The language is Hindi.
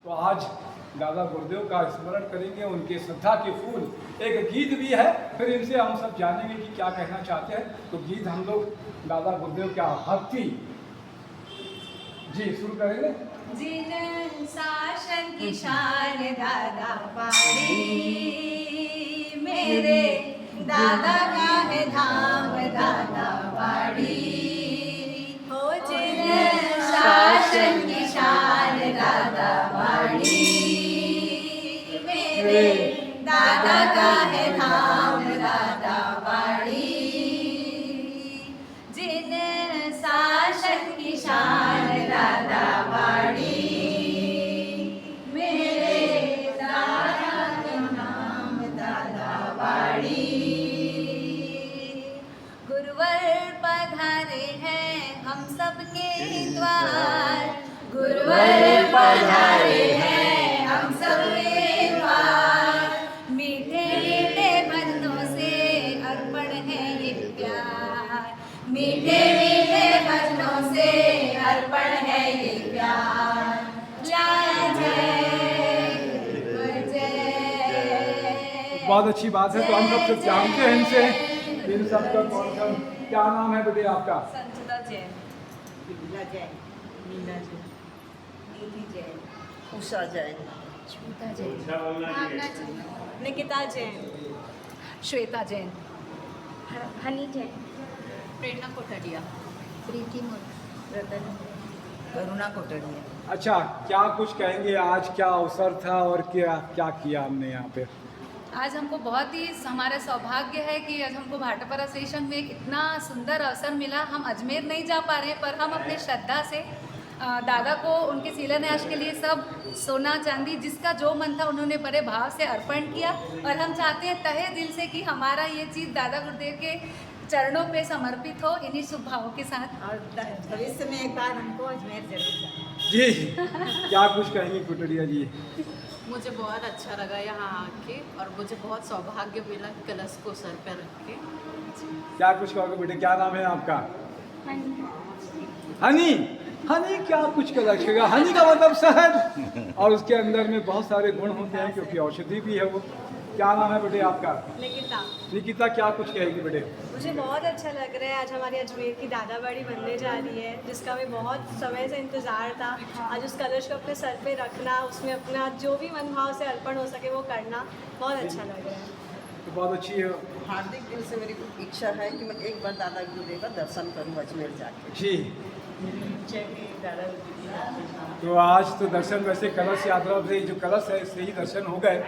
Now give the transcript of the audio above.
तो आज दादा गुरुदेव का स्मरण करेंगे, उनके श्रद्धा के फूल। एक गीत भी है, फिर इनसे हम सब जानेंगे कि क्या कहना चाहते हैं। तो गीत हम लोग दादा गुरुदेव का भक्ति जी शुरू करेंगे। जिन शासन की शान दादा पाड़ी, मेरे दादा का है धाम दादा पाड़ी। हो जिन शासन की शान दादा पाड़ी, मेरे दादा का है धाम दादा पाड़ी। जिन शासन की शान दादा पाड़ी, मेरे दादा का नाम दादा पाड़ी। गुरुवर पधारे हैं हम सबके द्वार, गुरुवर पधारे हैं हम सबके द्वार। मीठे मीठे भजनों से अर्पण है ये प्यार, मीठे मीठे भजनों से अर्पण है ये प्यार। जय जय जय। बहुत अच्छी बात है। तो हम सब सब जानते हैं इनसे, इन सब का कौन क्या नाम है बेटे आपका? संचिता जैन, विमला जैन, मीना जैन, नीति जैन, उषा जैन, श्वेता जैन, भावना जैन, निकिता जैन, श्वेता जैन, हनी जैन, प्रेरणा कोटड़िया, प्रीति मुर्मू, रतन, करुणा कोटड़िया। अच्छा, क्या कुछ कहेंगे? आज क्या अवसर था और क्या क्या किया हमने यहाँ पे? आज हमको बहुत ही हमारा सौभाग्य है कि आज हमको भाटापारा स्टेशन में एक इतना सुंदर अवसर मिला। हम अजमेर नहीं जा पा रहे हैं, पर हम अपने श्रद्धा से दादा को उनके शिलान्यास के लिए सब सोना चांदी जिसका जो मन था उन्होंने बड़े भाव से अर्पण किया। और हम चाहते हैं तहे दिल से कि हमारा ये चीज़ दादा गुरुदेव के चरणों पे समर्पित हो, इन्हीं शुभ भावों के साथ। और भविष्य में एक बार हमको अजमेर जरूर जाना। जी क्या कुछ कहेंगे कुटड़िया जी? मुझे बहुत अच्छा लगा यहाँ आके, और मुझे बहुत सौभाग्य मिला कलश को सर पर रख के। क्या कुछ कहोगे बेटे? क्या नाम है आपका? हनी। हनी क्या कुछ कर रखेगा? हनी का मतलब शहद, और उसके अंदर में बहुत सारे गुण होते हैं क्योंकि औषधि भी है वो। क्या नाम है बेटे आपका? निकिता। निकिता क्या कुछ कहेगी बेटे? मुझे बहुत अच्छा लग रहा है, आज हमारी अजमेर की दादा बाड़ी बनने जा रही है, जिसका हमें बहुत समय से इंतज़ार था। आज उस कलश को अपने सर पे रखना, उसमें अपना जो भी मन भाव से अर्पण हो सके वो करना, बहुत अच्छा लग रहा है। तो बहुत अच्छी है हार्दिक दिल से मेरी इच्छा है कि मैं एक बार दादा गुरुदेव का दर्शन करूँ अजमेर जाके। जी। तो आज तो दर्शन वैसे कलश यात्रा से जो कलश है इससे ही दर्शन हो गए।